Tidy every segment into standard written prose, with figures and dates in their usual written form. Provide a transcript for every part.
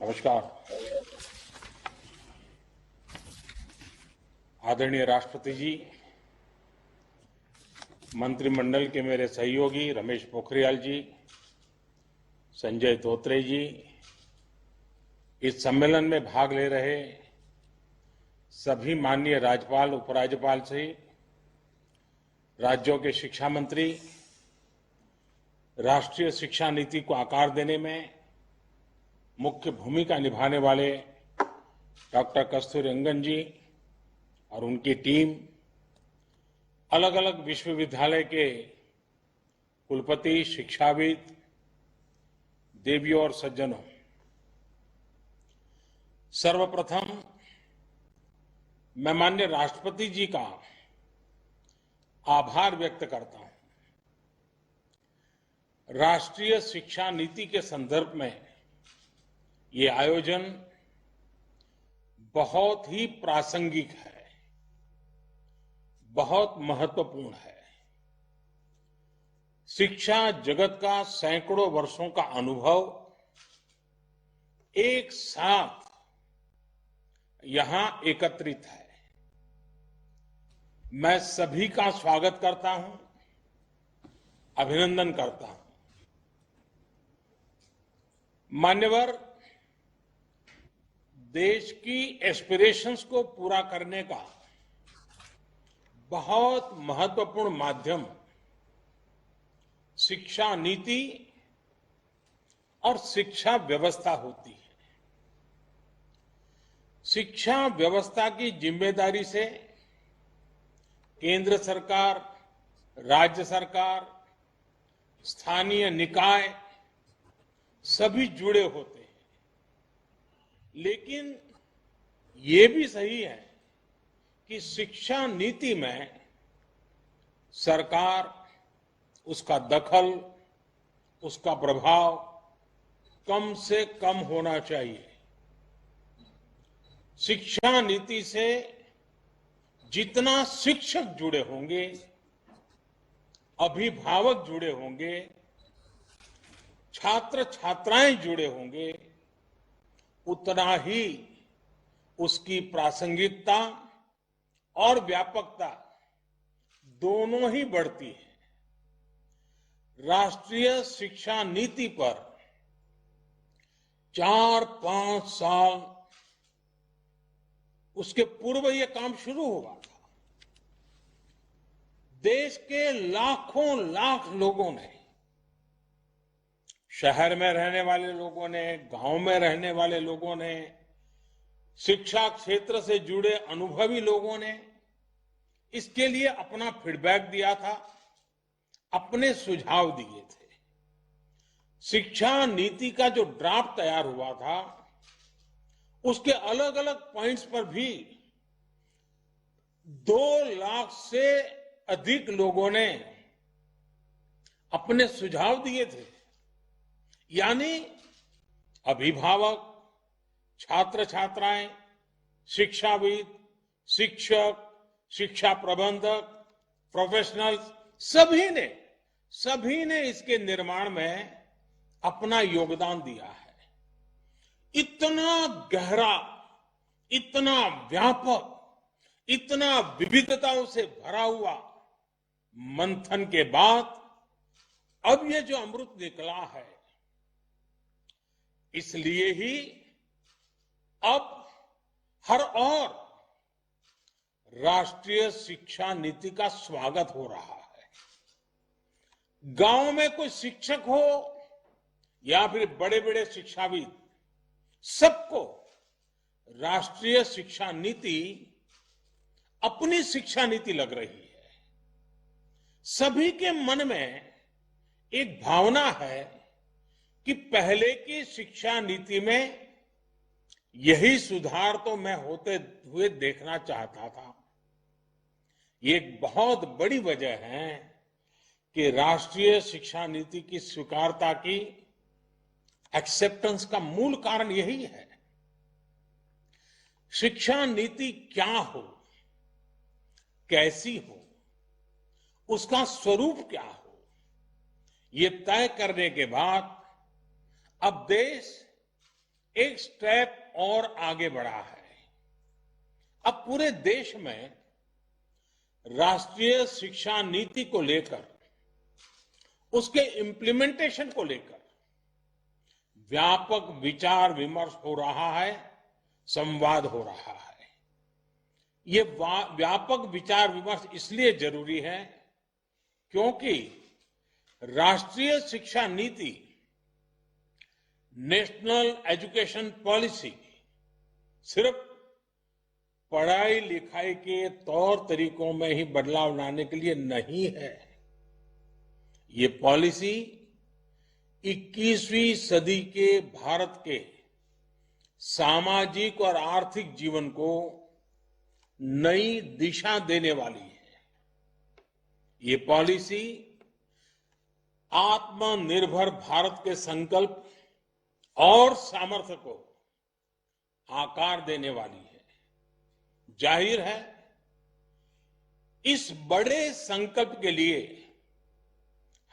नमस्कार। आदरणीय राष्ट्रपति जी, मंत्रिमंडल के मेरे सहयोगी रमेश पोखरियाल जी, संजय धोत्रे जी, इस सम्मेलन में भाग ले रहे सभी माननीय राज्यपाल, उपराज्यपाल से राज्यों के शिक्षा मंत्री, राष्ट्रीय शिक्षा नीति को आकार देने में मुख्य भूमिका निभाने वाले डॉक्टर कस्तूरीरंगन जी और उनकी टीम, अलग अलग विश्वविद्यालय के कुलपति, शिक्षाविद, देवियों और सज्जनों, सर्वप्रथम मैं माननीय राष्ट्रपति जी का आभार व्यक्त करता हूं। राष्ट्रीय शिक्षा नीति के संदर्भ में ये आयोजन बहुत ही प्रासंगिक है, बहुत महत्वपूर्ण है। शिक्षा जगत का सैकड़ों वर्षों का अनुभव एक साथ यहां एकत्रित है। मैं सभी का स्वागत करता हूं, अभिनंदन करता हूं। मान्यवर, देश की एस्पिरेशंस को पूरा करने का बहुत महत्वपूर्ण माध्यम शिक्षा नीति और शिक्षा व्यवस्था होती है। शिक्षा व्यवस्था की जिम्मेदारी से केंद्र सरकार, राज्य सरकार, स्थानीय निकाय सभी जुड़े होते हैं। लेकिन ये भी सही है कि शिक्षा नीति में सरकार, उसका दखल, उसका प्रभाव कम से कम होना चाहिए। शिक्षा नीति से जितना शिक्षक जुड़े होंगे, अभिभावक जुड़े होंगे, छात्र छात्राएं जुड़े होंगे, उतना ही उसकी प्रासंगिकता और व्यापकता दोनों ही बढ़ती है। राष्ट्रीय शिक्षा नीति पर 4-5 साल उसके पूर्व यह काम शुरू हुआ था। देश के लाखों लाख लोगों ने, शहर में रहने वाले लोगों ने, गांव में रहने वाले लोगों ने, शिक्षा क्षेत्र से जुड़े अनुभवी लोगों ने इसके लिए अपना फीडबैक दिया था, अपने सुझाव दिए थे। शिक्षा नीति का जो ड्राफ्ट तैयार हुआ था, उसके अलग अलग पॉइंट्स पर भी 2 लाख से अधिक लोगों ने अपने सुझाव दिए थे। यानी अभिभावक, छात्र छात्राएं, शिक्षाविद, शिक्षक, शिक्षा प्रबंधक, प्रोफेशनल्स, सभी ने इसके निर्माण में अपना योगदान दिया है। इतना गहरा, इतना व्यापक, इतना विविधताओं से भरा हुआ मंथन के बाद अब ये जो अमृत निकला है, इसलिए ही अब हर और राष्ट्रीय शिक्षा नीति का स्वागत हो रहा है। गांव में कोई शिक्षक हो या फिर बड़े बड़े शिक्षाविद, सबको राष्ट्रीय शिक्षा नीति अपनी शिक्षा नीति लग रही है। सभी के मन में एक भावना है कि पहले की शिक्षा नीति में यही सुधार तो मैं होते हुए देखना चाहता था। ये एक बहुत बड़ी वजह है कि राष्ट्रीय शिक्षा नीति की स्वीकारता की, एक्सेप्टेंस का मूल कारण यही है। शिक्षा नीति क्या हो, कैसी हो, उसका स्वरूप क्या हो, ये तय करने के बाद अब देश एक स्टेप और आगे बढ़ा है। अब पूरे देश में राष्ट्रीय शिक्षा नीति को लेकर, उसके इम्प्लीमेंटेशन को लेकर व्यापक विचार विमर्श हो रहा है, संवाद हो रहा है। ये व्यापक विचार विमर्श इसलिए जरूरी है क्योंकि राष्ट्रीय शिक्षा नीति, नेशनल एजुकेशन पॉलिसी, सिर्फ पढ़ाई लिखाई के तौर तरीकों में ही बदलाव लाने के लिए नहीं है। ये पॉलिसी 21वीं सदी के भारत के सामाजिक और आर्थिक जीवन को नई दिशा देने वाली है। ये पॉलिसी आत्मनिर्भर भारत के संकल्प और सामर्थ्य को आकार देने वाली है। जाहिर है, इस बड़े संकल्प के लिए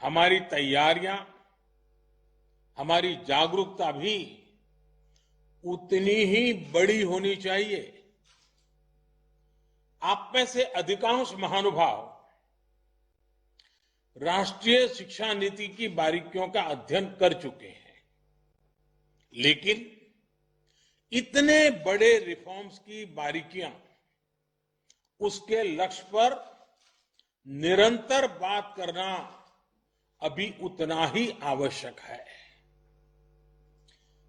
हमारी तैयारियां, हमारी जागरूकता भी उतनी ही बड़ी होनी चाहिए। आप में से अधिकांश महानुभाव राष्ट्रीय शिक्षा नीति की बारीकियों का अध्ययन कर चुके हैं, लेकिन इतने बड़े रिफॉर्म्स की बारीकियां, उसके लक्ष्य पर निरंतर बात करना अभी उतना ही आवश्यक है।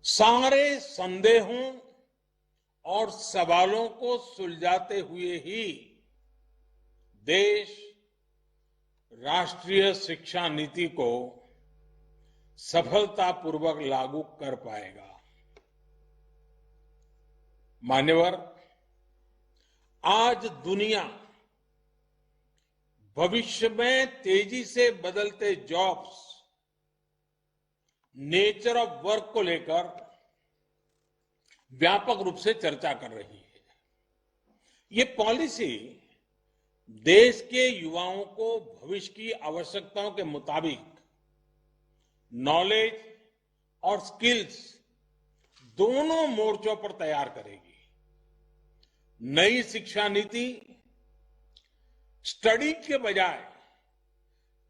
सारे संदेहों और सवालों को सुलझाते हुए ही देश राष्ट्रीय शिक्षा नीति को सफलतापूर्वक लागू कर पाएगा। मान्यवर, आज दुनिया भविष्य में तेजी से बदलते जॉब्स, नेचर ऑफ वर्क को लेकर व्यापक रूप से चर्चा कर रही है। ये पॉलिसी देश के युवाओं को भविष्य की आवश्यकताओं के मुताबिक नॉलेज और स्किल्स दोनों मोर्चों पर तैयार करेगी। नई शिक्षा नीति स्टडी के बजाय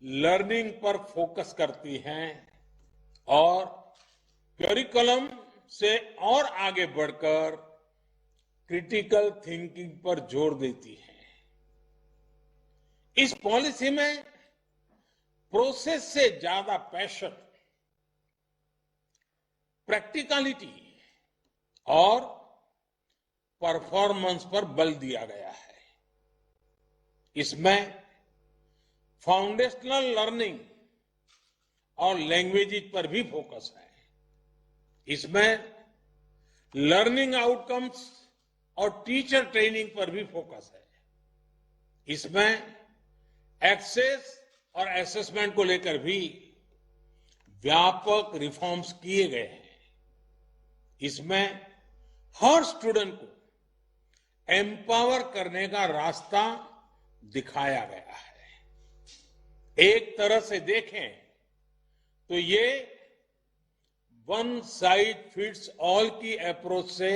लर्निंग पर फोकस करती है और करिकुलम से और आगे बढ़कर क्रिटिकल थिंकिंग पर जोर देती है। इस पॉलिसी में प्रोसेस से ज्यादा पैशन, प्रैक्टिकलिटी और परफॉर्मेंस पर बल दिया गया है। इसमें फाउंडेशनल लर्निंग और लैंग्वेजेस पर भी फोकस है। इसमें लर्निंग आउटकम्स और टीचर ट्रेनिंग पर भी फोकस है। इसमें एक्सेस और असेसमेंट को लेकर भी व्यापक रिफॉर्म्स किए गए हैं। इसमें हर स्टूडेंट को एम्पावर करने का रास्ता दिखाया गया है। एक तरह से देखें तो ये वन साइज फिट्स ऑल की अप्रोच से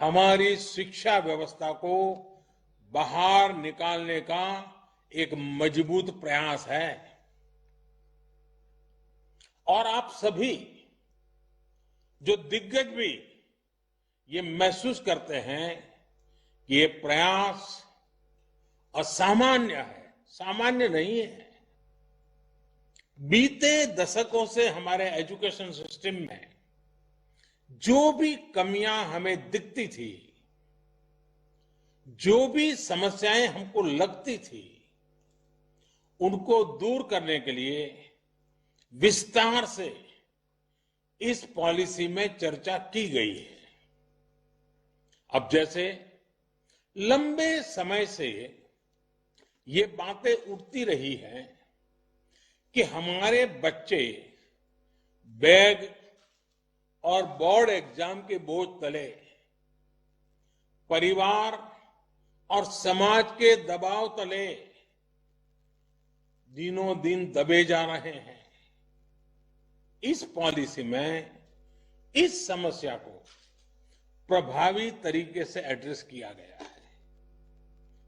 हमारी शिक्षा व्यवस्था को बाहर निकालने का एक मजबूत प्रयास है। और आप सभी जो दिग्गज भी ये महसूस करते हैं कि ये प्रयास असामान्य है, सामान्य नहीं है। बीते दशकों से हमारे एजुकेशन सिस्टम में जो भी कमियां हमें दिखती थी, जो भी समस्याएं हमको लगती थी, उनको दूर करने के लिए विस्तार से इस पॉलिसी में चर्चा की गई है। अब जैसे लंबे समय से ये बातें उठती रही हैं कि हमारे बच्चे बैग और बोर्ड एग्जाम के बोझ तले, परिवार और समाज के दबाव तले दिनों दिन दबे जा रहे हैं। इस पॉलिसी में इस समस्या को प्रभावी तरीके से एड्रेस किया गया है।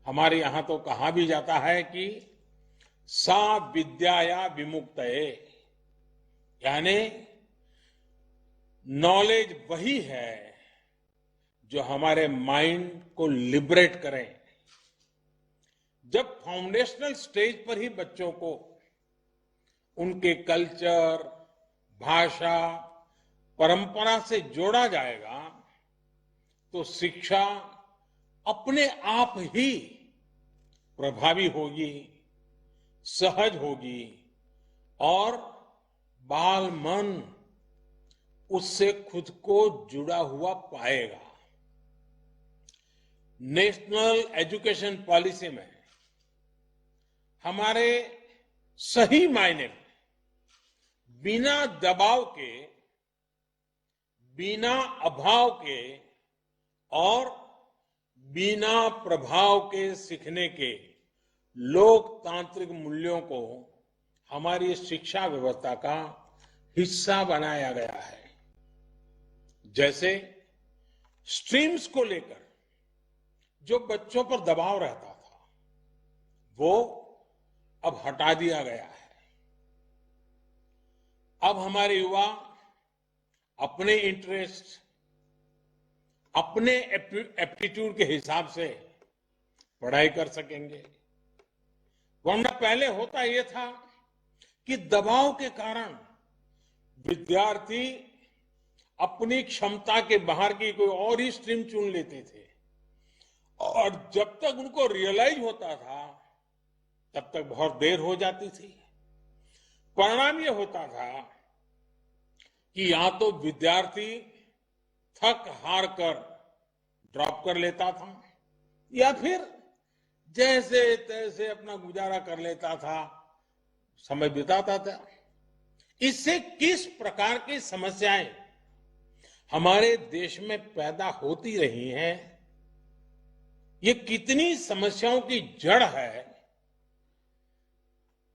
हमारे यहां तो कहा भी जाता है कि सा विद्याया विमुक्तये, यानी नॉलेज वही है जो हमारे माइंड को लिबरेट करें। जब फाउंडेशनल स्टेज पर ही बच्चों को उनके कल्चर, भाषा, परंपरा से जोड़ा जाएगा तो शिक्षा अपने आप ही प्रभावी होगी, सहज होगी और बाल मन उससे खुद को जुड़ा हुआ पाएगा। नेशनल एजुकेशन पॉलिसी में हमारे सही मायने में बिना दबाव के, बिना अभाव के और बिना प्रभाव के सीखने के लोकतांत्रिक मूल्यों को हमारी शिक्षा व्यवस्था का हिस्सा बनाया गया है। जैसे स्ट्रीम्स को लेकर जो बच्चों पर दबाव रहता था, वो अब हटा दिया गया है। अब हमारे युवा अपने इंटरेस्ट, अपने एप्टीट्यूड के हिसाब से पढ़ाई कर सकेंगे। वरना पहले होता यह था कि दबाव के कारण विद्यार्थी अपनी क्षमता के बाहर की कोई और ही स्ट्रीम चुन लेते थे और जब तक उनको रियलाइज होता था तब तक बहुत देर हो जाती थी। परिणाम यह होता था कि या तो विद्यार्थी थक हार कर ड्रॉप कर लेता था या फिर जैसे तैसे अपना गुजारा कर लेता था, समय बिताता था। इससे किस प्रकार की समस्याएं हमारे देश में पैदा होती रही हैं, ये कितनी समस्याओं की जड़ है,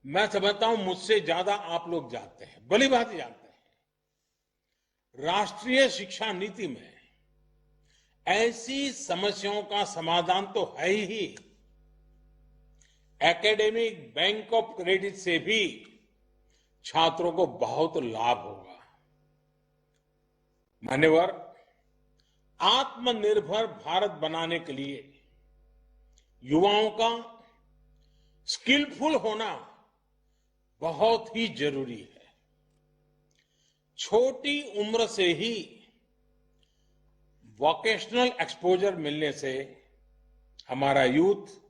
मैं समझता हूं मुझसे ज्यादा आप लोग जानते हैं, भली बात जानते हैं। राष्ट्रीय शिक्षा नीति में ऐसी समस्याओं का समाधान तो है ही। एकेडमिक बैंक ऑफ क्रेडिट से भी छात्रों को बहुत लाभ होगा। मान्यवर, आत्मनिर्भर भारत बनाने के लिए युवाओं का स्किलफुल होना बहुत ही जरूरी है। छोटी उम्र से ही वोकेशनल एक्सपोजर मिलने से हमारा यूथ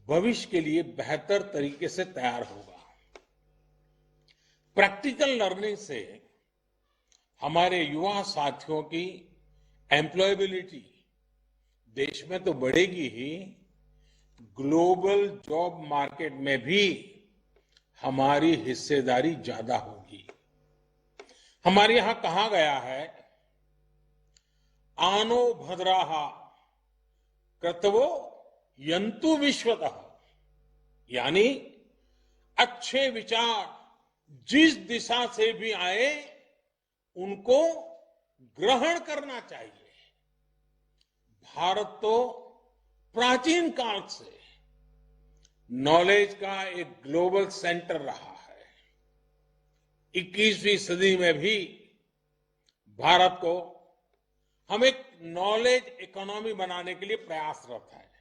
भविष्य के लिए बेहतर तरीके से तैयार होगा। प्रैक्टिकल लर्निंग से हमारे युवा साथियों की एम्प्लॉयबिलिटी देश में तो बढ़ेगी ही, ग्लोबल जॉब मार्केट में भी हमारी हिस्सेदारी ज्यादा होगी। हमारे यहां कहा गया है, आनो भद्राः क्रतवो यंतु विश्वतः, यानी अच्छे विचार जिस दिशा से भी आए उनको ग्रहण करना चाहिए। भारत तो प्राचीन काल से नॉलेज का एक ग्लोबल सेंटर रहा है। 21वीं सदी में भी भारत को हम एक नॉलेज इकोनॉमी बनाने के लिए प्रयासरत है।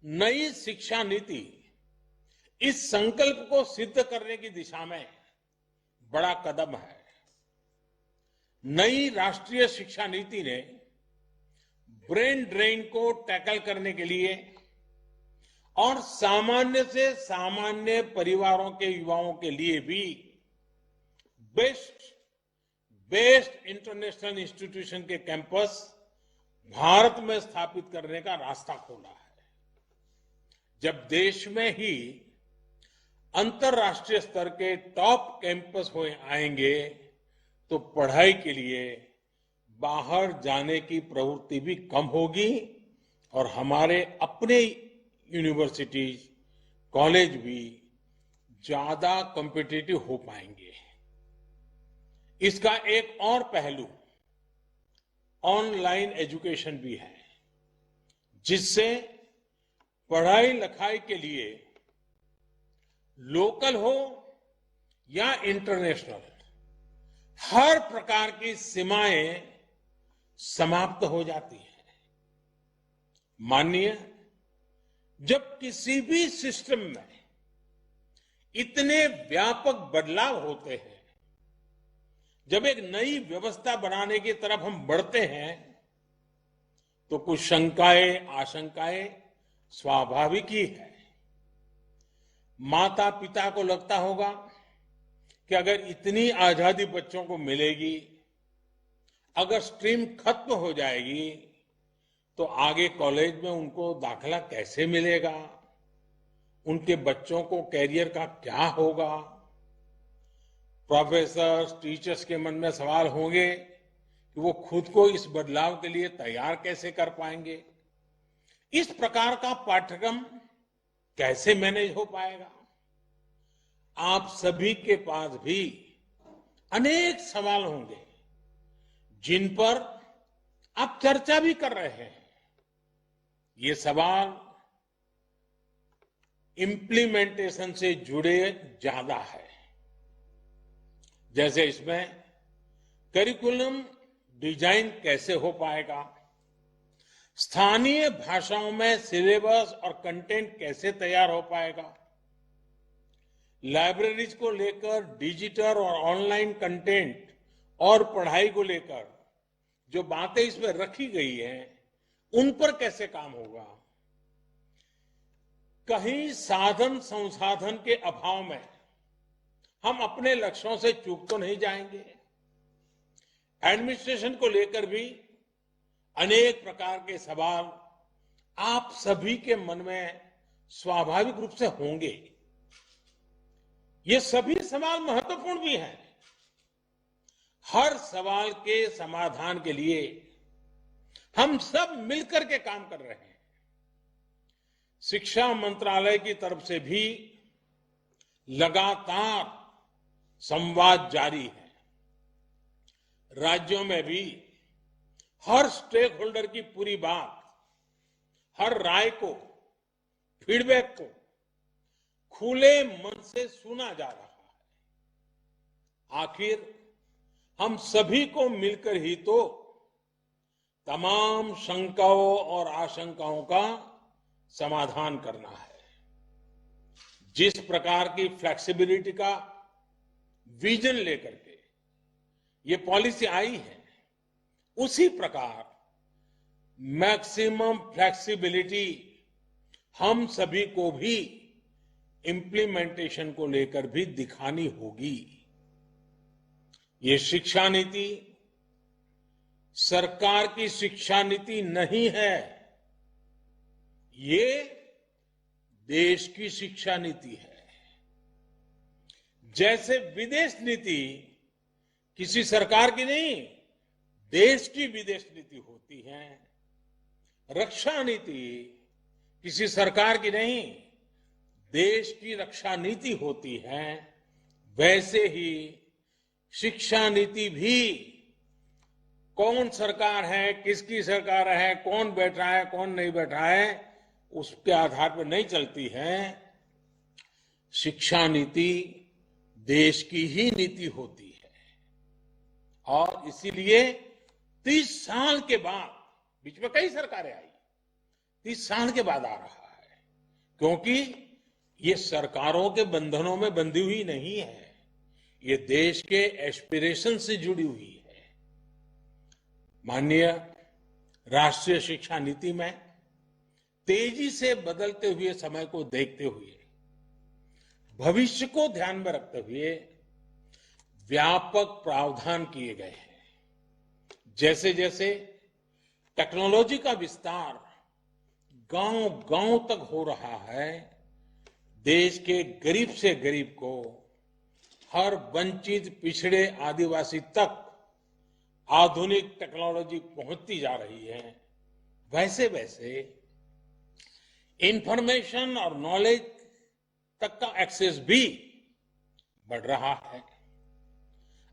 नई शिक्षा नीति इस संकल्प को सिद्ध करने की दिशा में बड़ा कदम है। नई राष्ट्रीय शिक्षा नीति ने ब्रेन ड्रेन को टैकल करने के लिए और सामान्य से सामान्य परिवारों के युवाओं के लिए भी बेस्ट इंटरनेशनल इंस्टीट्यूशन के कैंपस भारत में स्थापित करने का रास्ता खोला है। जब देश में ही अंतर्राष्ट्रीय स्तर के टॉप कैंपस हो आएंगे तो पढ़ाई के लिए बाहर जाने की प्रवृत्ति भी कम होगी और हमारे अपने यूनिवर्सिटीज, कॉलेज भी ज्यादा कॉम्पिटिटिव हो पाएंगे। इसका एक और पहलू ऑनलाइन एजुकेशन भी है, जिससे पढ़ाई लिखाई के लिए लोकल हो या इंटरनेशनल हर प्रकार की सीमाएं समाप्त हो जाती हैं। मानिए, जब किसी भी सिस्टम में इतने व्यापक बदलाव होते हैं, जब एक नई व्यवस्था बनाने की तरफ हम बढ़ते हैं, तो कुछ शंकाएं, आशंकाएं स्वाभाविक ही है। माता पिता को लगता होगा कि अगर इतनी आजादी बच्चों को मिलेगी, अगर स्ट्रीम खत्म हो जाएगी, तो आगे कॉलेज में उनको दाखिला कैसे मिलेगा, उनके बच्चों को कैरियर का क्या होगा। प्रोफेसर्स, टीचर्स के मन में सवाल होंगे कि वो खुद को इस बदलाव के लिए तैयार कैसे कर पाएंगे। इस प्रकार का पाठ्यक्रम कैसे मैनेज हो पाएगा। आप सभी के पास भी अनेक सवाल होंगे जिन पर आप चर्चा भी कर रहे हैं। ये सवाल इंप्लीमेंटेशन से जुड़े ज्यादा है, जैसे इसमें करिकुलम डिजाइन कैसे हो पाएगा, स्थानीय भाषाओं में सिलेबस और कंटेंट कैसे तैयार हो पाएगा, लाइब्रेरीज को लेकर डिजिटल और ऑनलाइन कंटेंट और पढ़ाई को लेकर जो बातें इसमें रखी गई हैं, उन पर कैसे काम होगा। कहीं साधन संसाधन के अभाव में हम अपने लक्ष्यों से चूक तो नहीं जाएंगे। एडमिनिस्ट्रेशन को लेकर भी अनेक प्रकार के सवाल आप सभी के मन में स्वाभाविक रूप से होंगे। ये सभी सवाल महत्वपूर्ण भी हैं। हर सवाल के समाधान के लिए हम सब मिलकर के काम कर रहे हैं। शिक्षा मंत्रालय की तरफ से भी लगातार संवाद जारी है। राज्यों में भी हर स्टेक होल्डर की पूरी बात, हर राय को, फीडबैक को खुले मन से सुना जा रहा है। आखिर हम सभी को मिलकर ही तो तमाम शंकाओं और आशंकाओं का समाधान करना है। जिस प्रकार की फ्लेक्सिबिलिटी का विजन लेकर के ये पॉलिसी आई है, उसी प्रकार मैक्सिमम फ्लेक्सिबिलिटी हम सभी को भी इम्प्लीमेंटेशन को लेकर भी दिखानी होगी। ये शिक्षा नीति सरकार की शिक्षा नीति नहीं है, ये देश की शिक्षा नीति है। जैसे विदेश नीति किसी सरकार की नहीं, देश की विदेश नीति होती है। रक्षा नीति किसी सरकार की नहीं, देश की रक्षा नीति होती है। वैसे ही शिक्षा नीति भी कौन सरकार है, किसकी सरकार है, कौन बैठा है, कौन नहीं बैठा है, उसके आधार पर नहीं चलती है। शिक्षा नीति देश की ही नीति होती है। और इसीलिए 30 साल के बाद, बीच में कई सरकारें आई, 30 साल के बाद आ रहा है, क्योंकि ये सरकारों के बंधनों में बंधी हुई नहीं है, ये देश के एस्पिरेशन से जुड़ी हुई है। माननीय राष्ट्रीय शिक्षा नीति में तेजी से बदलते हुए समय को देखते हुए, भविष्य को ध्यान में रखते हुए व्यापक प्रावधान किए गए हैं। जैसे जैसे टेक्नोलॉजी का विस्तार गांव गांव तक हो रहा है, देश के गरीब से गरीब को, हर वंचित पिछड़े आदिवासी तक आधुनिक टेक्नोलॉजी पहुंचती जा रही है। वैसे वैसे इंफॉर्मेशन और नॉलेज तक का एक्सेस भी बढ़ रहा है।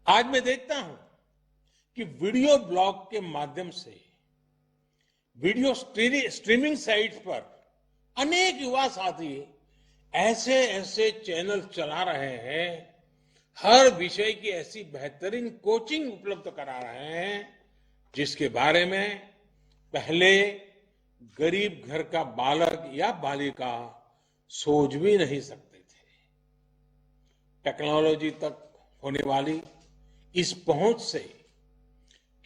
आज मैं देखता हूं कि वीडियो ब्लॉग के माध्यम से वीडियो स्ट्रीमिंग साइट्स पर अनेक युवा साथी ऐसे ऐसे चैनल चला रहे हैं, हर विषय की ऐसी बेहतरीन कोचिंग उपलब्ध करा रहे हैं जिसके बारे में पहले गरीब घर का बालक या बालिका सोच भी नहीं सकते थे। टेक्नोलॉजी तक होने वाली इस पहुंच से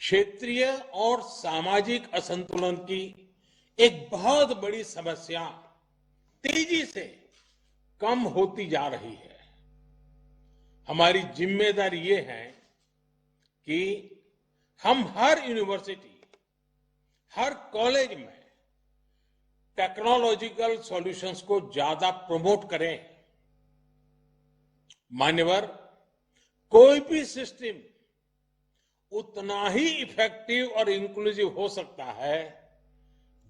क्षेत्रीय और सामाजिक असंतुलन की एक बहुत बड़ी समस्या तेजी से कम होती जा रही है। हमारी जिम्मेदारी ये है कि हम हर यूनिवर्सिटी, हर कॉलेज में टेक्नोलॉजिकल सॉल्यूशंस को ज्यादा प्रमोट करें। मान्यवर, कोई भी सिस्टम उतना ही इफेक्टिव और इंक्लूसिव हो सकता है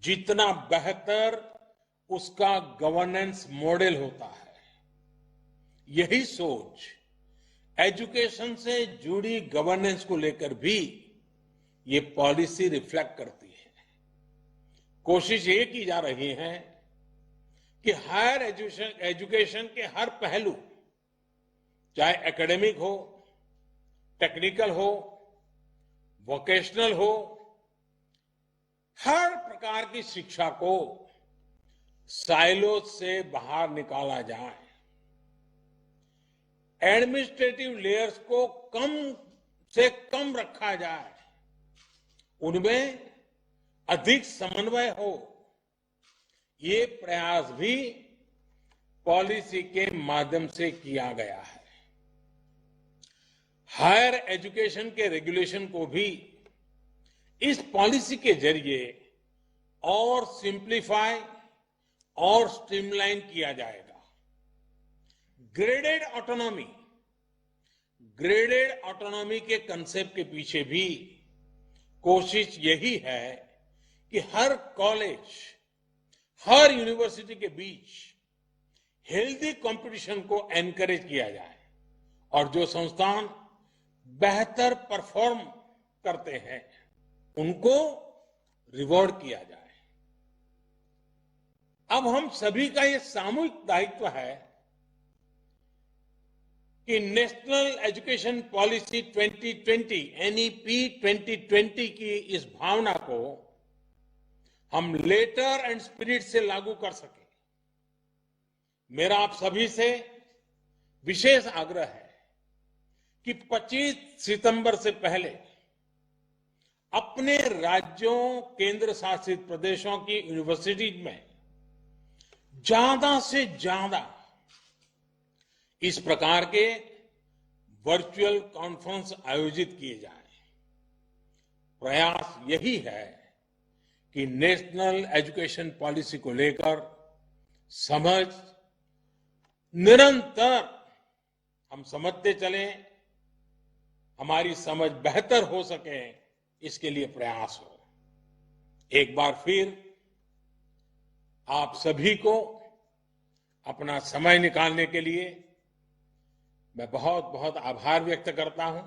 जितना बेहतर उसका गवर्नेंस मॉडल होता है। यही सोच एजुकेशन से जुड़ी गवर्नेंस को लेकर भी ये पॉलिसी रिफ्लेक्ट करती है। कोशिश ये की जा रही है कि हायर एजुकेशन के हर पहलू, चाहे एकेडमिक हो, टेक्निकल हो, वोकेशनल हो, हर प्रकार की शिक्षा को साइलोज से बाहर निकाला जाए। एडमिनिस्ट्रेटिव लेयर्स को कम से कम रखा जाए, उनमें अधिक समन्वय हो। ये प्रयास भी पॉलिसी के माध्यम से किया गया है। हायर एजुकेशन के रेगुलेशन को भी इस पॉलिसी के जरिए और सिंप्लीफाई और स्ट्रीमलाइन किया जाएगा। ग्रेडेड ऑटोनॉमी के कंसेप्ट के पीछे भी कोशिश यही है कि हर कॉलेज, हर यूनिवर्सिटी के बीच हेल्दी कंपटीशन को एनकरेज किया जाए और जो संस्थान बेहतर परफॉर्म करते हैं उनको रिवॉर्ड किया जाए। अब हम सभी का ये सामूहिक दायित्व है कि नेशनल एजुकेशन पॉलिसी 2020 एनईपी 2020 की इस भावना को हम लेटर एंड स्पिरिट से लागू कर सकें। मेरा आप सभी से विशेष आग्रह है कि 25 सितंबर से पहले अपने राज्यों, केंद्र शासित प्रदेशों की यूनिवर्सिटीज में ज्यादा से ज्यादा इस प्रकार के वर्चुअल कॉन्फ्रेंस आयोजित किए जाएं। प्रयास यही है कि नेशनल एजुकेशन पॉलिसी को लेकर समझ निरंतर हम समझते चलें, हमारी समझ बेहतर हो सके, इसके लिए प्रयास हो। एक बार फिर आप सभी को अपना समय निकालने के लिए मैं बहुत बहुत आभार व्यक्त करता हूं।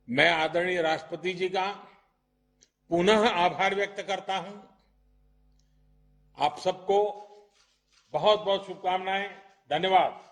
मैं आदरणीय राष्ट्रपति जी का पुनः आभार व्यक्त करता हूं। आप सबको बहुत बहुत शुभकामनाएं। धन्यवाद।